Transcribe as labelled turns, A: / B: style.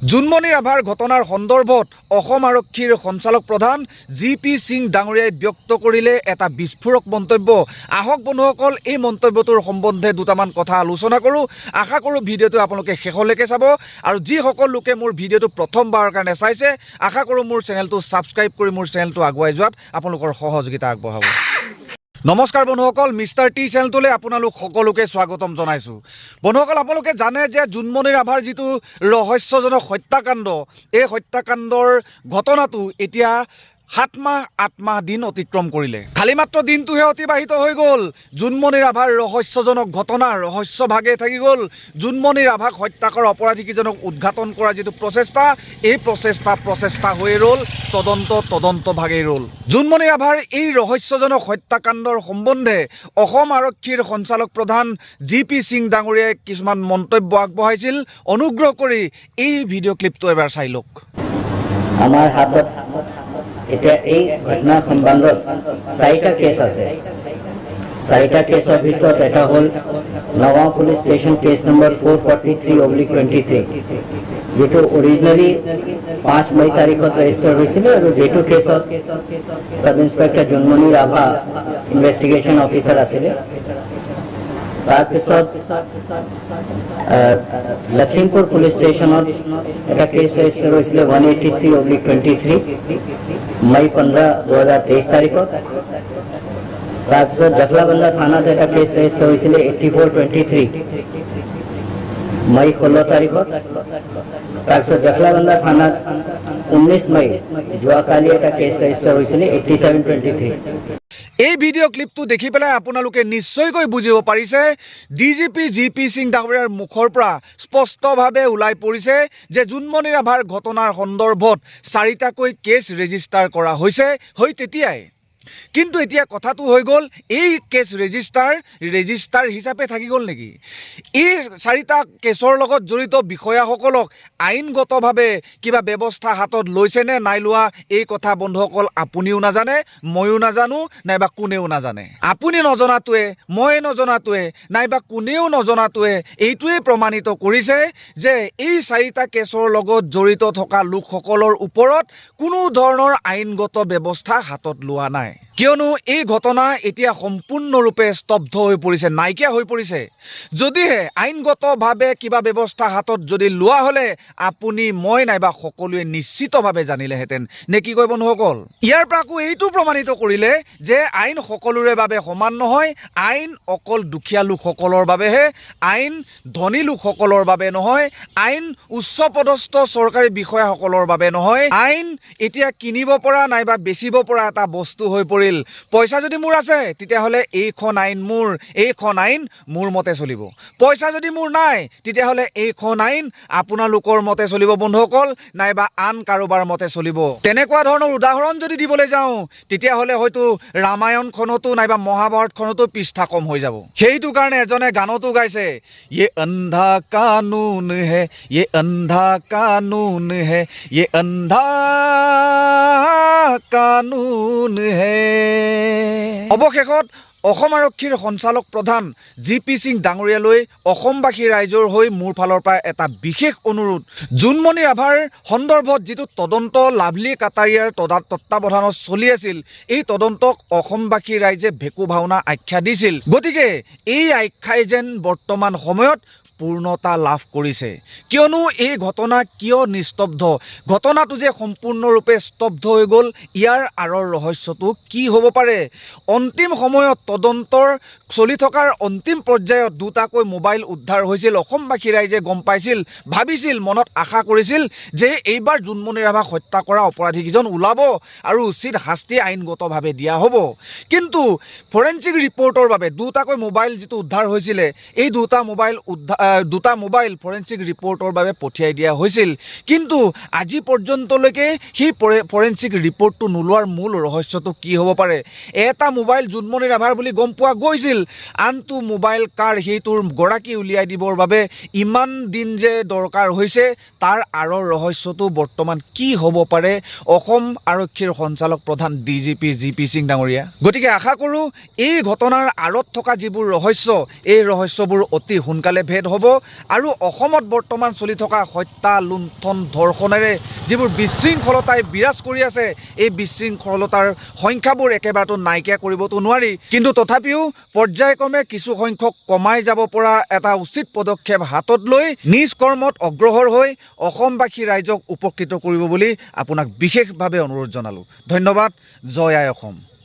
A: জুনমণি ৰাভাৰ ঘটনাৰ সন্দৰ্ভত অসম আৰক্ষীৰ সঞ্চালক প্ৰধান জি.পি. সিং ডাঙৰীয়াই ব্যক্ত কৰিলে এটা বিস্ফোৰক মন্তব্য। আহক বন্ধুসকল, এই মন্তব্যটোৰ সম্বন্ধে দুটামান কথা আলোচনা কৰোঁ। আশা কৰোঁ ভিডিঅ'টো আপোনালোকে শেষলৈকে চাব, আৰু যিসকল লোকে মোৰ ভিডিঅ'টো প্ৰথমবাৰৰ কাৰণে চাইছে, আশা কৰোঁ মোৰ চেনেলটো ছাবস্ক্ৰাইব কৰি মোৰ চেনেলটো আগুৱাই যোৱাত আপোনালোকৰ সহযোগিতা আগবঢ়াব। নমস্কাৰ বন্ধুসকল, মিষ্টাৰ টি চেনেলটোলৈ আপোনালোক সকলোকে স্বাগতম জনাইছোঁ। বন্ধুসকল, আপোনালোকে জানে যে জুনমণি ৰাভাৰ যিটো ৰহস্যজনক হত্যাকাণ্ড, এই হত্যাকাণ্ডৰ ঘটনাটো এতিয়া 7 মাহ 8 মাহ দিন অতিক্ৰম কৰিলে। খালি মাত্ৰ দিনটোহে অতিবাহিত হৈ গ'ল। জুনমণি ৰাভাৰ ৰহস্যজনক ঘটনা ৰহস্যভাগে থাকি গ'ল। জুনমণি ৰাভাক হত্যা কৰা অপৰাধীকেইজনক উদঘাটন কৰা যিটো প্ৰচেষ্টা, এই প্ৰচেষ্টা হৈয়ে ৰ'ল, তদন্তভাগেই ৰ'ল। জুনমণি ৰাভাৰ এই ৰহস্যজনক হত্যাকাণ্ডৰ সম্বন্ধে অসম আৰক্ষীৰ সঞ্চালক প্ৰধান জি.পি. সিং ডাঙৰীয়াই কিছুমান মন্তব্য আগবঢ়াইছিল। অনুগ্ৰহ কৰি এই ভিডিঅ' ক্লিপটো এবাৰ চাই লওক।
B: আমাৰ হাতত এতিয়া এই ঘটনা সম্বন্ধত 4টা কেছ আছে। 4টা কেছৰ ভিতৰত এটা হ'ল Nagaon police station case number 443/23, যেটো অৰিজিনেলি 5 মে তাৰিখত ৰেজিষ্টাৰ হৈছিলে, আৰু যেটো কেছত sub inspector Junmoni Rabha investigation officer আছিলে। তাৰপিছত লখিমপুৰ পুলিচ ষ্টেচনত এটা কেছ ৰেজিষ্টাৰ হৈছিলে 183/23, মে 15, 2023 তাৰিখত। তাৰপিছত জখলাবন্ধা থানাত এটা কেছ ৰেজিষ্টাৰ হৈছিলে 84/23, মে 16 তাৰিখত। তাৰপিছত জখলাবন্ধা থানাত 19 মে যোৱাকালি এটা কেছ ৰেজিষ্টাৰ হৈছিলে 87/23।
A: এই ভিডিঅ' ক্লিপটো দেখি পেলাই আপোনালোকে নিশ্চয়কৈ বুজিব পাৰিছে, ডিজিপি জি.পি. সিং ডাঙৰীয়াৰ মুখৰ পৰা স্পষ্টভাৱে ওলাই পৰিছে যে জুনমণি ৰাভাৰ ঘটনাৰ সন্দৰ্ভত 4টাকৈ কেছ ৰেজিষ্টাৰ কৰা হৈছে তেতিয়াই। কিন্তু এতিয়া কথাটো হৈ গ'ল, এই কেছ ৰেজিষ্টাৰ হিচাপে থাকি গ'ল নেকি? এই 4টা কেছৰ লগত জড়িত বিষয়াসকলক আইনগতভাৱে কিবা ব্যৱস্থা হাতত লৈছে নে নাই লোৱা, এই কথা বন্ধুসকল আপুনিও নাজানে, ময়ো নাজানো, নাইবা কোনেও নাজানে। আপুনি নজনাটোৱে, মই নজনাটোৱে, নাইবা কোনেও নজনাটোৱে এইটোৱে প্ৰমাণিত কৰিছে যে এই 4টা কেছৰ লগত জড়িত থকা লোকসকলৰ ওপৰত কোনো ধৰণৰ আইনগত ব্যৱস্থা হাতত লোৱা নাই। কিয়নো এই ঘটনা এতিয়া সম্পূৰ্ণৰূপে স্তব্ধ হৈ পৰিছে, নাইকিয়া হৈ পৰিছে। যদিহে আইনগতভাৱে কিবা ব্যৱস্থা হাতত যদি লোৱা হ'লে আপুনি, মই, নাইবা সকলোৱে নিশ্চিতভাৱে জানিলেহেঁতেন নে কি কয় বন্ধুসকল? ইয়াৰ পৰা আকৌ এইটো প্ৰমাণিত কৰিলে যে আইন সকলোৰে বাবে সমান নহয়। আইন অকল দুখীয়া লোকসকলৰ বাবেহে, আইন ধনী লোকসকলৰ বাবে নহয়, আইন উচ্চপদস্থ চৰকাৰী বিষয়াসকলৰ বাবে নহয়। আইন এতিয়া কিনিব পৰা নাইবা বেচিব পৰা এটা বস্তু হৈ পৰিল। পইচা যদি মোৰ আছে তেতিয়াহ'লে এইখন আইন মোৰ মতে চলিব। পইচা যদি মোৰ নাই তেতিয়াহ'লে এইখন আইন আপোনালোকৰ মতে চলিব বন্ধুসকল, নাইবা আন কাৰোবাৰ মতে চলিব। তেনেকুৱা ধৰণৰ উদাহৰণ যদি দিবলৈ যাওঁ তেতিয়াহ'লে হয়তো ৰামায়ণখনতো নাইবা মহাভাৰতখনতো পৃষ্ঠা কম হৈ যাব। সেইটো কাৰণে এজনে গানতো গাইছে, য়ে অন্ধা কানুন হে, য়ে অন্ধা কানুন হে, য়ে অন্ধা কানুন হে। অৱশেষত অসম আৰক্ষীৰ সঞ্চালক প্ৰধান জি.পি. সিং ডাঙৰীয়ালৈ অসমবাসী ৰাইজৰ হৈ মোৰ ফালৰ পৰা এটা বিশেষ অনুৰোধ। জুনমণি ৰাভাৰ সন্দৰ্ভত যিটো তদন্ত লাভলী কাটাৰিয়াৰ তত্বাৱধানত চলি আছিল, এই তদন্তক অসমবাসী ৰাইজে ভেকু ভাওনা আখ্যা দিছিল। গতিকে এই আখ্যাই যেন বৰ্তমান সময়ত পূৰ্ণতা লাভ কৰিছে। কিয়নো এই ঘটনা কিয় নিস্তব্ধ, ঘটনাটো যে সম্পূৰ্ণৰূপে স্তব্ধ হৈ গ'ল, ইয়াৰ আঁৰৰ ৰহস্যটো কি হ'ব পাৰে? অন্তিম সময়ত তদন্তৰ চলি থকাৰ অন্তিম পৰ্যায়ত 2টাকৈ মোবাইল উদ্ধাৰ হৈছিল। অসমবাসী ৰাইজে গম পাইছিল, ভাবিছিল, মনত আশা কৰিছিল যে এইবাৰ জুনমণি ৰাভাক হত্যা কৰা অপৰাধীকেইজন ওলাব আৰু উচিত শাস্তি আইনগতভাৱে দিয়া হ'ব। কিন্তু ফৰেঞ্চিক ৰিপৰ্টৰ বাবে 2টাকৈ মোবাইল যিটো উদ্ধাৰ হৈছিলে, এই 2টা মোবাইল ফৰেঞ্চিক ৰিপৰ্টৰ বাবে পঠিয়াই দিয়া হৈছিল। কিন্তু আজি পৰ্যন্তলৈকে সেই ফৰেঞ্চিক ৰিপৰ্টটো নোলোৱাৰ মূল ৰহস্যটো কি হ'ব পাৰে? এটা মোবাইল জুনমণি ৰাভাৰ বুলি গম পোৱা গৈছিল, আনটো মোবাইল কাৰ সেইটোৰ গৰাকী উলিয়াই দিবৰ বাবে ইমান দিন যে দৰকাৰ হৈছে, তাৰ আঁৰৰ ৰহস্যটো বৰ্তমান কি হ'ব পাৰে? অসম আৰক্ষীৰ সঞ্চালক প্ৰধান ডিজিপি জি.পি. সিং ডাঙৰীয়া। গতিকে আশা কৰোঁ এই ঘটনাৰ আঁৰত থকা যিবোৰ ৰহস্য, এই ৰহস্যবোৰ অতি সোনকালে ভেদ হ'ব। নহ'ব আৰু অসমত বৰ্তমান চলি থকা হত্যা লুণ্ঠন ধৰ্ষণেৰে যিবোৰ বিশৃংখলতাই বিৰাজ কৰি আছে এই বিশৃংখলতাৰ সংখ্যাবোৰ একেবাৰেতো নাইকিয়া কৰিবতো নোৱাৰি কিন্তু তথাপিও পৰ্যায়ক্ৰমে কিছু সংখ্যক কমাই যাব পৰা এটা উচিত পদক্ষেপ হাতত লৈ নিজ কৰ্মত অগ্ৰসৰ হৈ অসমবাসী ৰাইজক উপকৃত কৰিব বুলি আপোনাক বিশেষভাৱে অনুৰোধ জনালোঁ। ধন্যবাদ। জয় আই অসম।